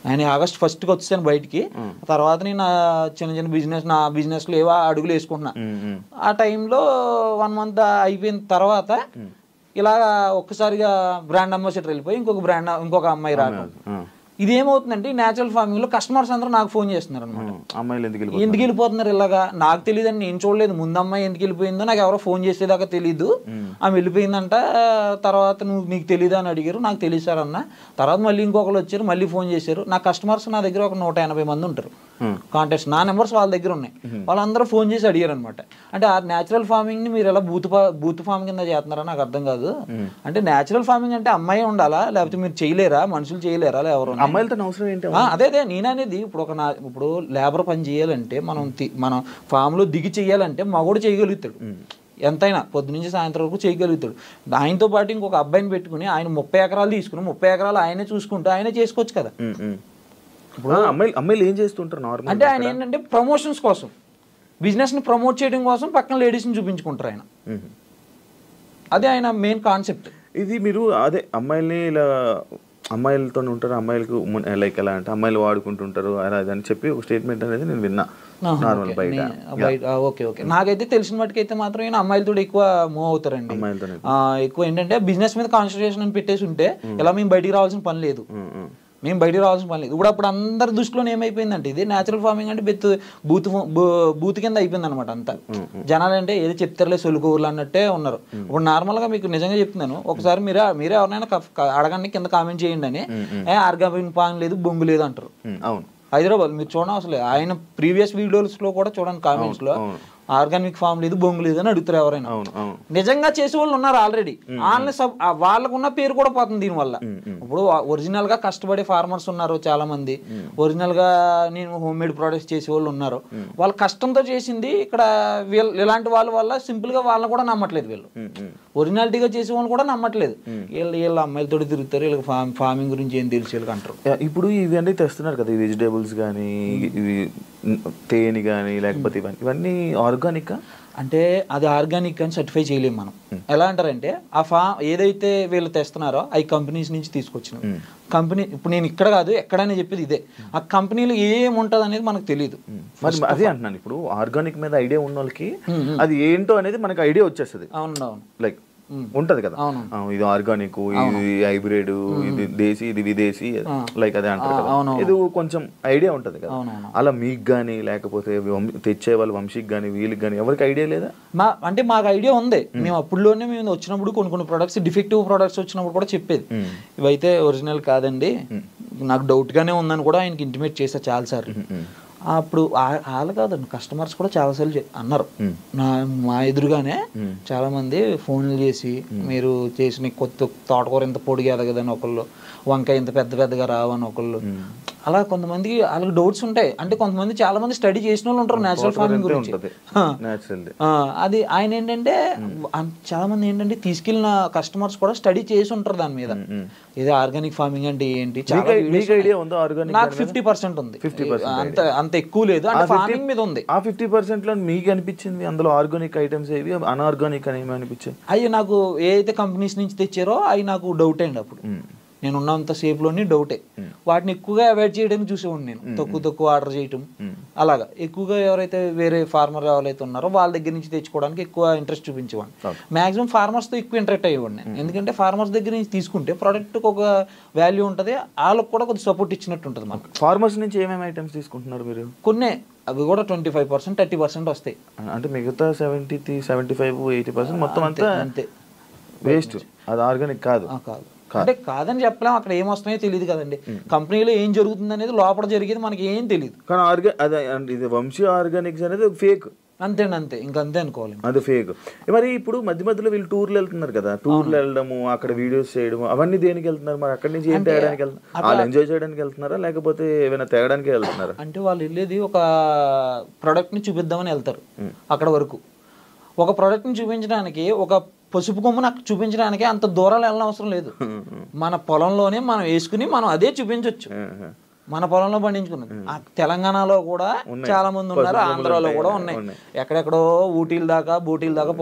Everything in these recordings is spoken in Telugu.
ఆయన ఆగస్ట్ 1కి వచ్చాను బయటికి. తర్వాత నేను చిన్న చిన్న నా బిజినెస్లో ఏవో అడుగులు వేసుకుంటున్నా. ఆ టైంలో 1 month అయిపోయిన తర్వాత ఇలా ఒక్కసారిగా బ్రాండ్ అంబాసిడర్ వెళ్ళిపోయి ఇంకొక అమ్మాయి రావడం. ఇదేమవుతుందంటే న్యాచురల్ ఫార్మింగ్ లో కస్టమర్స్ అందరూ నాకు ఫోన్ చేస్తున్నారు అనమాట. అమ్మాయిలు ఎందుకు వెళ్ళిపోతున్నారు ఇలాగా, నాకు తెలియదని నేను చూడలేదు. ముందు అమ్మాయి ఎందుకు వెళ్ళిపోయిందో నాకు ఎవరో ఫోన్ చేసేదాకా తెలీదు. ఆమె వెళ్ళిపోయిందంట. తర్వాత నీకు తెలీదు అని అడిగారు. నాకు తెలియదు సార్ అన్న. తర్వాత మళ్ళీ ఇంకొకరు వచ్చారు, మళ్ళీ ఫోన్ చేశారు. నా కస్టమర్స్ నా దగ్గర ఒక 180 మంది ఉంటారు కాంటాక్ట్స్. నా నెంబర్స్ వాళ్ళ దగ్గర ఉన్నాయి. వాళ్ళందరూ ఫోన్ చేసి అడిగారు అనమాట. అంటే ఆ న్యాచురల్ ఫార్మింగ్ ని మీరు ఎలా బూత్ ఫార్మ్ కింద చేస్తున్నారా నాకు అర్థం కాదు. అంటే న్యాచురల్ ఫార్మింగ్ అంటే అమ్మాయి ఉండాలా, లేకపోతే మీరు చేయలేరా, మనుషులు చేయలేరా, ఎవరు అమ్మాయిలతో అవసరం ఏంటి? అదే నేననేది ఇప్పుడు లేబర్ పని చేయాలంటే మనం ఫామ్ లో దిగి చెయ్యాలంటే మగోడు చేయగలుగుతాడు. ఎంతైనా పొద్దు నుంచి సాయంత్రం వరకు చేయగలుగుతాడు. ఆయనతో పాటు ఇంకొక అబ్బాయిని పెట్టుకుని ఆయన 30 ఎకరాలు తీసుకుని 30 ఎకరాలు ఆయనే చూసుకుంటూ ఆయనే చేసుకోవచ్చు కదా. ఇప్పుడు అమ్మాయిలు ఏం చేస్తుంటారు అంటే ఆయన ఏంటంటే ప్రమోషన్స్ కోసం, బిజినెస్ ని ప్రమోట్ చేయడం కోసం పక్కన లేడీస్ ని చూపించుకుంటారు ఆయన. అదే ఆయన మెయిన్ కాన్సెప్ట్. ఇది మీరు అదే అమ్మాయిల్ని ఇలా అమ్మాయిలతో ఉంటారు, అమ్మాయిలకు లైక్ ఎలా అంటే అమ్మాయిలు వాడుకుంటుంటారు అలా అని చెప్పి ఒక స్టేట్మెంట్ అనేది నేను విన్నా నార్మల్ బయట. ఓకే నాకైతే తెలిసిన మటుకైతే మాత్రం అమ్మాయిలతో ఎక్కువ మూవ్ అవుతారండి. ఎక్కువ ఏంటంటే బిజినెస్ మీద కాన్సన్ట్రేషన్ అని పెట్టేసి ఉంటే ఇలా మేము బయటికి రావాల్సిన పని లేదు. ఇప్పుడు అప్పుడు అందరి దృష్టిలో ఏమైపోయిందంటే ఇది న్యాచురల్ ఫార్మింగ్ అంటే బూత్ కింద అయిపోయింది అనమాట. అంతా జనాలు అంటే ఏదో చెప్తారులే సొలుకూరులు అన్నట్టే ఉన్నారు. ఇప్పుడు నార్మల్ గా మీకు నిజంగా చెప్తున్నాను, ఒకసారి మీరే ఎవరైనా అడగండి కింద కామెంట్ చేయండి అని, ఆర్గానిక్ ఫార్మింగ్ లేదు, బొంగు లేదు అంటారు. హైదరాబాద్ మీరు చూడండి, అసలు ఆయన ప్రీవియస్ వీడియోస్ లో కూడా చూడండి కామెంట్స్ లో ఆర్గానిక్ ఫామ్ లేదు, బొంగు లేదు అని అడుగుతారు ఎవరైనా. నిజంగా చేసే వాళ్ళు ఉన్నారు ఆల్రెడీ. వాళ్ళకు ఉన్న పేరు కూడా పోతుంది దీనివల్ల. ఇప్పుడు ఒరిజినల్ గా కష్టపడే ఫార్మర్స్ ఉన్నారు చాలా మంది, ఒరిజినల్ గా నేను హోమ్ మేడ్ ప్రొడక్ట్స్ చేసే వాళ్ళు ఉన్నారు. వాళ్ళ కష్టంతో చేసింది ఇక్కడ ఇలాంటి వాళ్ళ వల్ల సింపుల్ గా వాళ్ళని కూడా నమ్మట్లేదు. వీళ్ళు ఒరిజినాలిటీగా చేసే వాళ్ళు కూడా నమ్మట్లేదు. వీళ్ళ అమ్మాయిలతో తిరుగుతారు, వీళ్ళకి ఫార్మింగ్ గురించి ఏం తెలిసి వీళ్ళకి అంటారు. ఇప్పుడు ఇవి అన్నీ తెస్తున్నారు కదా, వెజిటేబుల్స్ కానీ ఇవి తేనె కానీ లేకపోతే ఇవన్నీ ఆర్గానిక్ అంటే అది ఆర్గానిక్ అని సర్టిఫై చేయలేము మనం. ఎలా అంటారంటే ఏదైతే వీళ్ళు తెస్తున్నారో అవి కంపెనీస్ నుంచి తీసుకొచ్చిన కంపెనీ. ఇప్పుడు నేను ఇక్కడ కాదు ఎక్కడైనా చెప్పేది ఇదే, ఆ కంపెనీలో ఏముంటది అనేది మనకు తెలియదు. మరి అదే అంటున్నాను, ఇప్పుడు ఆర్గానిక్ మీద ఐడియా ఉన్న వాళ్ళకి అది ఏంటో అనేది మనకి ఐడియా వచ్చేస్తుంది. అవును లైక్ ఉంటది కదా, ఇది ఆర్గానిక్, ఇది హైబ్రిడ్, ఇది దేశీ, ఇది విదేశీ, లైక్ అదే అంటారు కదా. ఇది కొంచెం ఐడియా ఉంటది కదా. అలా మీకు గానీ లేకపోతే తెచ్చే వాళ్ళు వంశీకి గానీ వీళ్ళకి గానీ ఎవరికి ఐడియా లేదా? అంటే మాకు ఐడియా ఉంది. మేము అప్పుడులోనే మేము వచ్చినప్పుడు కొన్ని ప్రొడక్ట్స్ డిఫెక్టివ్ ప్రొడక్ట్స్ వచ్చినప్పుడు కూడా చెప్పేది, ఇవైతే ఒరిజినల్ కాదండి, నాకు డౌట్ గానే ఉందని కూడా ఆయనకి ఇంటిమేట్ చేశా చాలా సార్లు. అప్పుడు వాళ్ళు కాదండి, కస్టమర్స్ కూడా చాలాసార్లు అన్నారు మా ఎదురుగానే. చాలా మంది ఫోన్లు చేసి మీరు చేసిన కొత్త తోటకూర ఇంత పొడిగా ఎదగదని ఒకళ్ళు, వంకాయ ఇంత పెద్దగా రావని ఒకళ్ళు. అలా కొంతమందికి వాళ్ళకి డౌట్స్ ఉంటాయి. అంటే కొంతమంది చాలా మంది స్టడీ చేసిన వాళ్ళు ఉంటారు న్యాచురల్ ఫార్మింగ్ గురించి. అది ఆయన ఏంటంటే చాలా మంది ఏంటంటే తీసుకెళ్ళిన కస్టమర్స్ కూడా స్టడీ చేసి ఉంటారు దాని మీద, ఇది ఆర్గానిక్ ఫార్మింగ్ అంటే ఏంటి. నాకు 50% ఉంది, అంత ఎక్కువ లేదు. అంటే ఫార్మింగ్ మీద ఉంది. ఆ 50% లో మీకు అనిపించింది అందులో ఆర్గానిక్ ఐటమ్స్ ఏవి, అన్ఆర్గానిక్ అని ఏమి అనిపించాయి? అవి నాకు ఏదైతే కంపెనీస్ నుంచి తెచ్చారో అవి నాకు డౌట్ అండి. అప్పుడు నేను ఉన్నంత సేఫ్ లోని డౌటే. వాటిని ఎక్కువగా అవాయిడ్ చేయడానికి చూసేవాడిని నేను, తక్కువ ఆర్డర్ చేయటం. అలాగా ఎక్కువగా ఎవరైతే వేరే ఫార్మర్ ఎవరైతే ఉన్నారో వాళ్ళ దగ్గర నుంచి తెచ్చుకోవడానికి ఎక్కువ ఇంట్రెస్ట్ చూపించేవాడిని. మాక్సిమం ఫార్మర్స్ తో ఎక్కువ ఇంట్రెక్ట్ అయ్యేవాడిని నేను. ఎందుకంటే ఫార్మర్స్ దగ్గర నుంచి తీసుకుంటే ప్రోడక్ట్ ఒక వాల్యూ ఉంటుంది, వాళ్ళకి కూడా కొద్దిగా సపోర్ట్ ఇచ్చినట్టు ఉంటుంది. మనకు ఫార్మర్స్ నుంచి ఏమేమి ఐటమ్స్ తీసుకుంటున్నారు మీరు? కొన్ని అవి కూడా 25%, 30% వస్తాయి. అంటే మిగతా 70, 75, 80% మొత్తం అంతే వేస్ట్. అది ఆర్గానిక్ కాదు. అంటే కాదని చెప్పలేం, అక్కడ ఏమొస్తున్నాయో తెలియదు కదండి. కంపెనీలో ఏం జరుగుతుంది అనేది లోపల జరిగేది మనకి ఏం తెలియదు. కానీ వంశీ ఆర్గానిక్స్ అనేది ఫేక్. అంతే ఇంకంతే అనుకోవాలి, అది ఫేక్. మరి ఇప్పుడు మధ్యలో వీళ్ళు టూర్లు వెళ్తున్నారు కదా, టూర్లు వెళ్ళడము, అక్కడ వీడియోస్ చేయడము, అవన్నీ దేనికి వెళ్తున్నారు? మరి అక్కడి నుంచి ఏం తేయడానికి వెళ్తున్నారు? వాళ్ళు ఎంజాయ్ చేయడానికి వెళ్తున్నారా లేకపోతే ఏమైనా తేయడానికి వెళ్తున్నారా? అంటే వాళ్ళు వెళ్ళేది ఒక ప్రోడక్ట్ ని చూపిద్దామని వెళ్తారు. అక్కడ వరకు ఒక ప్రోడక్ట్ ని చూపించడానికి, ఒక పసుపు కొమ్ము నాకు చూపించడానికి అంత దూరాలు వెళ్ళిన అవసరం లేదు. మన పొలంలోనే మనం వేసుకుని మనం అదే చూపించవచ్చు. మన పొలంలో పండించుకున్నది. తెలంగాణలో కూడా చాలా మంది ఉన్నారు, ఆంధ్రాలో కూడా ఉన్నాయి. ఎక్కడెక్కడో ఊటీల దాకా బూటీల దాకా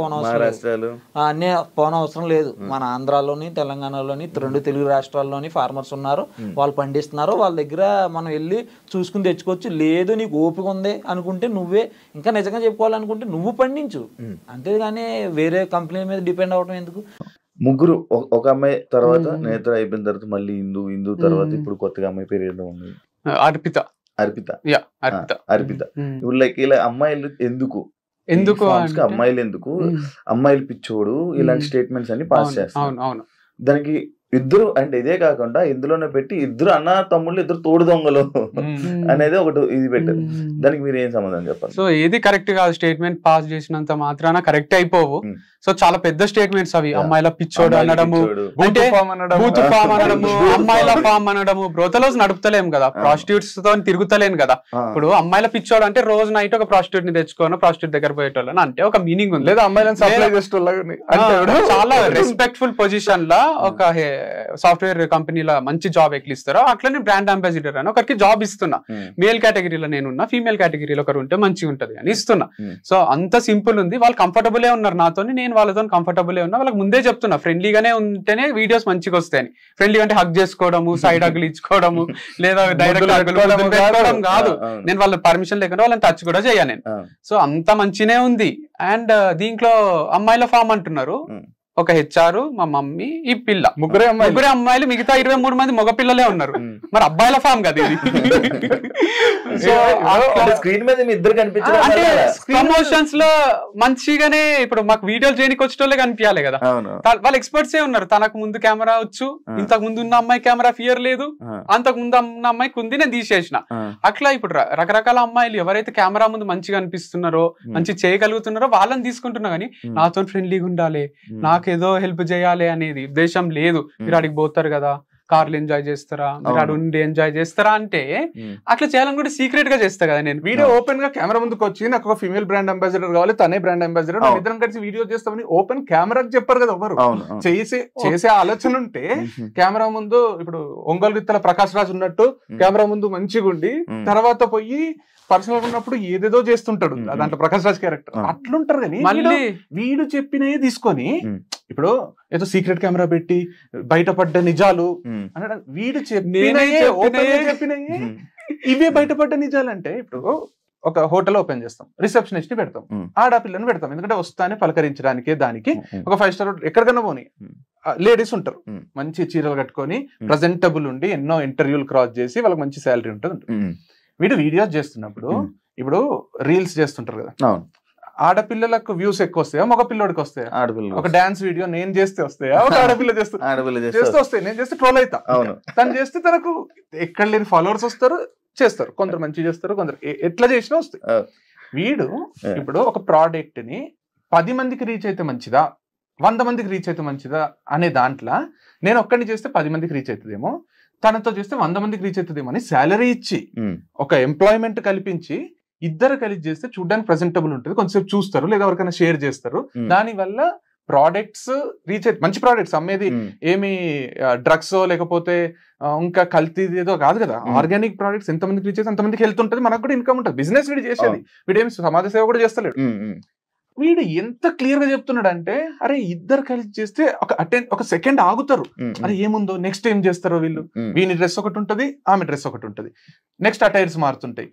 అన్నీ పోనవసరం లేదు. మన ఆంధ్రాలోని తెలంగాణలోని 2 తెలుగు రాష్ట్రాల్లోని ఫార్మర్స్ ఉన్నారు, వాళ్ళు పండిస్తున్నారు. వాళ్ళ దగ్గర మనం వెళ్ళి చూసుకుని తెచ్చుకోవచ్చు. లేదు నీకు ఓపిక ఉంది అనుకుంటే నువ్వే, ఇంకా నిజంగా చెప్పుకోవాలనుకుంటే నువ్వు పండించు, అంతేగాని వేరే కంపెనీ మీద డిపెండ్ అవడం ఎందుకు? ముగ్గురు, ఒక అమ్మాయి తర్వాత నేత్ర అయిపోయిన తర్వాత మళ్ళీ హిందూ తర్వాత ఇప్పుడు కొత్తగా అమ్మాయి పేరు ఏదో ఉంది, అర్పిత. ఇప్పుడు లైక్ ఇలా అమ్మాయిలు ఎందుకు అమ్మాయిలు పిచ్చోడు ఇలాంటి స్టేట్మెంట్స్ అన్ని పాస్ చేస్తారు. దానికి ఇద్దరు అంటే ఇదే కాకుండా ఇందులోనే పెట్టి ఇద్దరు అన్న తమ్ముళ్ళు, ఇద్దరు తోడు దొంగలు అనేది ఒకటి ఇది పెట్టారు. దానికి మీరు ఏం సమాధానం చెప్పాలి? సో ఏది కరెక్ట్ కాదు, స్టేట్మెంట్ పాస్ చేసినంత మాత్రాన కరెక్ట్ అయిపోవు. సో చాలా పెద్ద స్టేట్మెంట్స్ అవి. అమ్మాయిల పిచ్చోడు అనడము, అంటే బూత్ ఫామ్ అనడము, అమ్మాయిల ఫామ్ అనడము. బ్రోతలోస్ నడుపుతలేం కదా, ప్రాస్టిట్యూట్స్ తో తిరుగుతలేను కదా. ఇప్పుడు అమ్మాయిల పిచ్చోడు అంటే రోజు నైట్ ఒక ప్రాస్టిట్యూట్ ని తెచ్చుకోను, ప్రాస్టిట్యూట్ దగ్గర పోయేటోళ్ళని అంటే ఒక మీనింగ్ ఉంది. లేదా అమ్మాయిలను సప్లై చేసేటోళ్ళని చాలా రెస్పెక్ట్ఫుల్ పొజిషన్ లా ఒక సాఫ్ట్వేర్ కంపెనీలో మంచి జాబ్ ఎక్కిస్తారో అట్లనే బ్రాండ్ అంబాసిడర్ అని ఒకరికి జాబ్ ఇస్తున్నా. మేల్ కేటగిరీలో నేనున్నా, ఫీమేల్ కేటగిరీలో ఒకరు ఉంటే మంచిగా ఉంటది అని ఇస్తున్నా. సో అంత సింపుల్ ఉంది. వాళ్ళు కంఫర్టబుల్ ఉన్నారు నాతో, నేను వాళ్ళతో కంఫర్టబుల్ ఉన్నా. వాళ్ళకి ముందే చెప్తున్నా ఫ్రెండ్లీగానే ఉంటేనే వీడియోస్ మంచిగా వస్తాయని. ఫ్రెండ్లీ అంటే హగ్ చేసుకోవడము, సైడ్ హగ్లు ఇచ్చుకోవడము, లేదా డైరెక్ట్ పెట్టుకోవడం కాదు. నేను వాళ్ళ పర్మిషన్ లేకుండా వాళ్ళని టచ్ కూడా చేయను నేను. సో అంత మంచినే ఉంది. అండ్ దీంట్లో అమ్మాయిల ఫామ్ అంటున్నారు. ఒక హెచ్ఆర్, మా మమ్మీ, ఈ పిల్ల, ముగ్గురే అమ్మాయిలు, మిగతా 23 మంది మగ పిల్లలే ఉన్నారు. మరి అబ్బాయిల ఫామ్ కదా ఇది. అంటే ప్రమోషన్స్ లో మంచిగానే ఇప్పుడు మాకు వీడియోలు చేయడానికి వచ్చేటోళ్ళే కనిపించాలి కదా. వాళ్ళ ఎక్స్పర్ట్స్ ఏ ఉన్నారు. తనకు ముందు కెమెరా వచ్చు, ఇంతకు ముందు ఉన్న అమ్మాయి కెమెరా ఫియర్ లేదు, అంతకు ముందు ఉన్న అమ్మాయికి ఉంది, నేను తీసేసిన. అట్లా ఇప్పుడు రకరకాల అమ్మాయిలు ఎవరైతే కెమెరా ముందు మంచిగా అనిపిస్తున్నారో, మంచి చేయగలుగుతున్నారో వాళ్ళని తీసుకుంటున్నా. కానీ నాతో ఫ్రెండ్లీగా ఉండాలి, నాకేదో హెల్ప్ చేయాలి అనేది ఉద్దేశం లేదు. మీరు అడిగి పోతారు కదా, కార్లు ఎంజాయ్ చేస్తారా, మీరు అడు ఉండి ఎంజాయ్ చేస్తారా అంటే అట్లా చేయాలని కూడా సీక్రెట్ గా చేస్తా కదా నేను. వీడియో ఓపెన్ గా కెమెరా ముందుకు వచ్చి నాకు ఒక ఫీమేల్ బ్రాండ్ అంబాసిడర్ కావాలి, తనే బ్రాండ్ అంబాసిడర్, ఇద్దరం కలిసి వీడియో చేస్తామని ఓపెన్ కెమెరాకి చెప్పారు కదా ఎవరు. చేసే ఆలోచన ఉంటే కెమెరా ముందు ఇప్పుడు ఒంగోలు గిత్తల ప్రకాష్ రాజ్ ఉన్నట్టు కెమెరా ముందు మంచిగా ఉండి తర్వాత పోయి పర్సనల్ ఉన్నప్పుడు ఏదేదో చేస్తుంటాడు దాంట్లో ప్రకాష్ రాజ్ క్యారెక్టర్ అట్లుంటారు. కానీ మళ్ళీ వీడు చెప్పినవి తీసుకొని ఇప్పుడు ఏదో సీక్రెట్ కెమెరా పెట్టి బయటపడ్డ నిజాలు అనడం, వీడు చెప్పినయే ఇవే బయటపడ్డ నిజాలు. అంటే ఇప్పుడు ఒక హోటల్ ఓపెన్ చేస్తాం, రిసెప్షనిస్ట్ ని పెడతాం, ఆడపిల్లని పెడతాం, ఎందుకంటే వస్తానే పలకరించడానికి. దానికి ఒక 5 స్టార్ ఎక్కడికన్నా పోనీ లేడీస్ ఉంటారు, మంచి చీరలు కట్టుకొని ప్రజెంటబుల్ ఉండి ఎన్నో ఇంటర్వ్యూలు క్రాస్ చేసి వాళ్ళకి మంచి శాలరీ ఉంటుంది. వీడు వీడియోస్ చేస్తున్నప్పుడు ఇప్పుడు రీల్స్ చేస్తుంటారు కదా, ఆడపిల్లలకు వ్యూస్ ఎక్కువ వస్తాయా, మగ పిల్లోడికి వస్తాయా? ఒక డాన్స్ వీడియో నేను చేస్తే వస్తాయా, ఒక ఆడపిల్ల చేస్తే వస్తాయి. నేను చేస్తే ట్రోల్ అవుతా, తను చేస్తే తనకు ఎక్కడ లేని ఫాలోవర్స్ వస్తారు, చేస్తారు. కొందరు మంచి చేస్తారు, కొందరు ఎట్లా చేసినా వస్తాయి. వీడు ఇప్పుడు ఒక ప్రోడక్ట్ ని 10 మందికి రీచ్ అయితే మంచిదా, 100 మందికి రీచ్ అయితే మంచిదా అనే దాంట్లో నేను ఒక్కడిని చేస్తే 10 మందికి రీచ్ అవుతుందేమో, తనతో చేస్తే 100 మందికి రీచ్ అవుతుందేమో అని శాలరీ ఇచ్చి ఒక ఎంప్లాయ్మెంట్ కల్పించి ఇద్దరు కలిసి చేస్తే చూడడానికి ప్రెజెంటబుల్ ఉంటుంది, కొంచెంసేపు చూస్తారు, లేదా ఎవరికైనా షేర్ చేస్తారు. దాని వల్ల ప్రోడక్ట్స్ రీచ్ అయితే మంచి ప్రోడక్ట్స్ అమ్మేది ఏమి డ్రగ్స్ లేకపోతే ఇంకా కల్తీ ఏదో కాదు కదా. ఆర్గానిక్ ప్రోడక్ట్స్ ఎంతమందికి రీచ్ అయితే అంతమందికి హెల్త్ ఉంటుంది, మనకు కూడా ఇన్కమ్ ఉంటుంది. బిజినెస్ వీడు చేసేది, వీడేమి సమాజ సేవ కూడా చేస్తలేడు. వీడు ఎంత క్లియర్ గా చెప్తున్నాడు అంటే, అరే ఇద్దరు కలిసి చేస్తే ఒక సెకండ్ ఆగుతారు, అరే ఏముందో నెక్స్ట్ ఏం చేస్తారో వీళ్ళు. వీని డ్రెస్ ఒకటి ఉంటుంది, ఆమె డ్రెస్ ఒకటి ఉంటుంది, నెక్స్ట్ అటైర్స్ మారుతుంటాయి,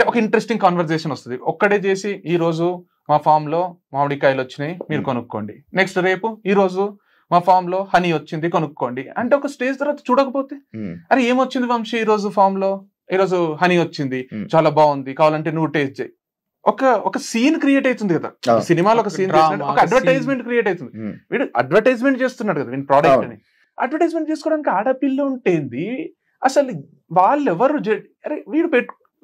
ఒక ఇంట్రెస్టింగ్ కాన్వర్సేషన్ వస్తుంది. ఒక్కడే చేసి ఈ రోజు మా ఫామ్ లో మామిడికాయలు వచ్చినాయి మీరు కొనుక్కోండి, నెక్స్ట్ రేపు ఈ రోజు మా ఫామ్ లో హనీ వచ్చింది కొనుక్కోండి అంటే, ఒక స్టేజ్ తర్వాత చూడకపోతే అరే ఏమొచ్చింది వంశీ ఈ రోజు ఫామ్ లో, ఈ రోజు హనీ వచ్చింది చాలా బాగుంది కావాలంటే నువ్వు టేస్ట్ చేయి. ఒక సీన్ క్రియేట్ అవుతుంది కదా సినిమాలో, ఒక సీన్ ఒక అడ్వర్టైజ్మెంట్ క్రియేట్ అవుతుంది. వీడు అడ్వర్టైజ్మెంట్ చేస్తున్నాడు కదా వీడి ప్రోడక్ట్ అని. అడ్వర్టైజ్మెంట్ చేసుకోవడానికి ఆడపిల్ల ఉంటేంది అసలు, వాళ్ళు ఎవరు అరే వీడు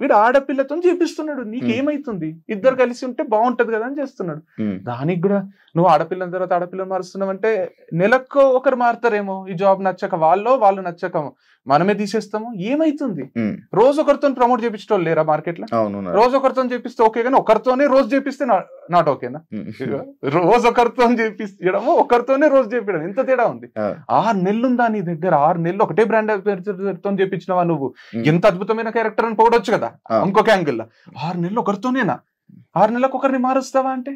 వీడు ఆడపిల్లతో చేపిస్తున్నాడు, నీకేమైతుంది, ఇద్దరు కలిసి ఉంటే బాగుంటది కదా అని చేస్తున్నాడు. దానికి కూడా నువ్వు ఆడపిల్లని తర్వాత ఆడపిల్లని మారుస్తున్నావు అంటే నెలకు ఒకరు మారుతారేమో, ఈ జాబ్ నచ్చక వాళ్ళు నచ్చక మనమే తీసేస్తాము, ఏమైతుంది? రోజు ఒకరితో ప్రమోట్ చేపించడం లేరా మార్కెట్ లో? రోజు ఒకరితో చేపిస్తే ఓకే, కానీ ఒకరితోనే రోజు చేపిస్తే నాట్ ఓకేనా? రోజు ఒకరితో చేపించడము, ఒకరితోనే రోజు చేపించడం, ఎంత తేడా ఉంది. 6 నెలలు ఉందా నీ దగ్గర? 6 నెలలు ఒకటే బ్రాండ్ తో చేపించినవా నువ్వు? ఎంత అద్భుతమైన క్యారెక్టర్ అని పొగడొచ్చు కదా ఇంకొక యాంగిల్ లో. 6 నెలలు ఒకరితోనేనా? 6 నెలలకు ఒకరిని మారుస్తావా అంటే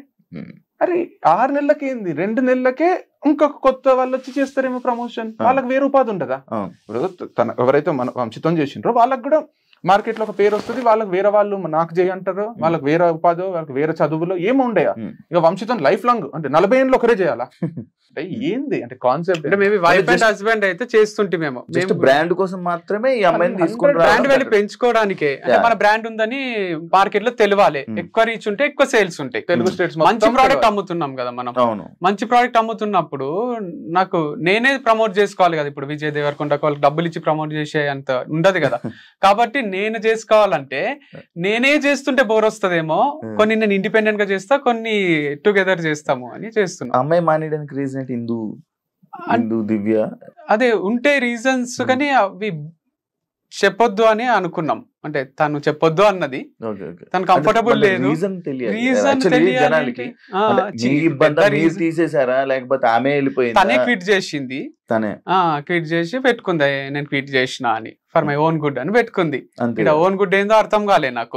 అరే 6 నెలలకి ఏంది, 2 నెలలకే ఇంకొక కొత్త వాళ్ళు వచ్చి చేస్తారేమో ప్రమోషన్, వాళ్ళకి వేరే ఉపాధి ఉండదా? ఇప్పుడు ఎవరైతే మన వంశితం చేసిండ్రో వాళ్ళకి కూడా మార్కెట్ లో ఒక పేరు వస్తుంది, వాళ్ళకి వేరే వాళ్ళు నాకు చేయంటారు, వాళ్ళకి వేరే ఉపాధి, వాళ్ళకి వేరే చదువులో ఏమో ఉండయా. ఇక వంశితం లైఫ్ లాంగ్ అంటే 40 ఏళ్ళు ఒకరే చేయాలా అంటే ఏంది అంటే కాన్సెప్ట్? అంటే మేబీ వైఫ్ అండ్ హస్బెండ్ అయితే చేస్తుంటే మేము బ్రాండ్ కోసం మాత్రమే ఈ అమ్మాయిని తీసుకుంటాం, బ్రాండ్ వాల్యూ పెంచుకోవడానికే. అంటే మన బ్రాండ్ ఉందని మార్కెట్ లో తెలియాలి, ఎక్కువ రీచ్ ఉంటే ఎక్కువ సేల్స్ ఉంటాయి. తెలుగు స్టేట్స్ మంచి ప్రోడక్ట్ అమ్ముతున్నాం కదా మనం, మంచి ప్రోడక్ట్ అమ్ముతున్నప్పుడు నాకు నేనే ప్రమోట్ చేసుకోవాలి కదా. ఇప్పుడు విజయ్ దేవరకొండ వాళ్ళకి డబ్బులు ఇచ్చి ప్రమోట్ చేసే అంత ఉండదు కదా. కాబట్టి నేను చేసుకోవాలంటే నేనే చేస్తుంటే బోర్ వస్తుందేమో, కొన్ని నేను ఇండిపెండెంట్ గా చేస్తా, కొన్ని టుగెదర్ చేస్తాము అని చేస్తున్నా. అమ్మాయి మానేయడానికి రీజన్ హిందూ దివ్య అదే ఉంటే రీజన్స్, కానీ అవి చెప్పొద్దు అని అనుకున్నాం. అంటే తను చెప్పొద్దు అన్నది, తను కంఫర్టబుల్ లేదు, రీజన్ తీసేసారా లేకపోతే ఆమె వెళ్ళిపోయింది, తనే క్విట్ చేసింది, క్విట్ చేసి పెట్టుకుంది నేను క్విట్ చేసిన అని, ఫర్ మై ఓన్ గుడ్ అని పెట్టుకుంది. ఇక్కడ ఓన్ గుడ్ ఏందో అర్థం కాలే నాకు.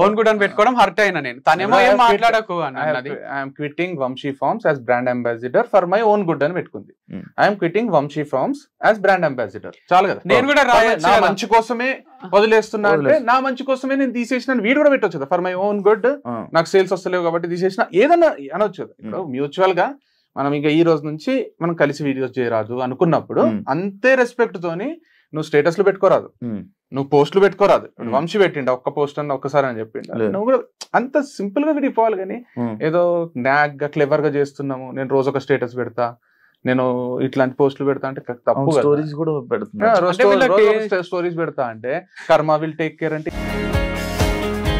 ఓన్ గుడ్ అని పెట్టుకోవడం హర్ట్ అయినా నేను. తనేమో ఏం మాట్లాడకు అన్నది. I'm quitting Vamshi Farms as brand ambassador for my own good అని పెట్టుకుంది. I'm quitting Vamshi Farms as brand ambassador, చాలు కదా. నేను కూడా నా మంచి కోసమే వదిలేస్తున్నా అంటే, నా మంచి కోసమే నేను తీసేసిన వీడు కూడా పెట్టొచ్చు కదా, ఫర్ మై ఓన్ గుడ్, నాకు సేల్స్ వస్తలేవు కాబట్టి తీసేసిన, ఏదన్నా అనొచ్చు. ఇప్పుడు మ్యూచువల్ గా మనం ఇంకా ఈ రోజు నుంచి మనం కలిసి వీడియోస్ చేయరాదు అనుకున్నప్పుడు అంతే రెస్పెక్ట్ తోని నువ్వు స్టేటస్లు పెట్టుకోరాదు, నువ్వు పోస్టులు పెట్టుకోరాదు. వంశీ పెట్టిండ ఒక్క పోస్ట్ అన్న ఒక్కసారి అని చెప్పిండ, నువ్వు కూడా అంత సింపుల్ గా విడిపోవాలి. కానీ ఏదో నాగ్ గా క్లెవర్ గా చేస్తున్నాము, నేను రోజు ఒక స్టేటస్ పెడతా, నేను ఇట్లాంటి పోస్టులు పెడతా అంటే తప్పు. స్టోరీస్ కూడా పెడతా స్టోరీస్ పెడతా అంటే కర్మ విల్ టేక్ కేర్ అంటే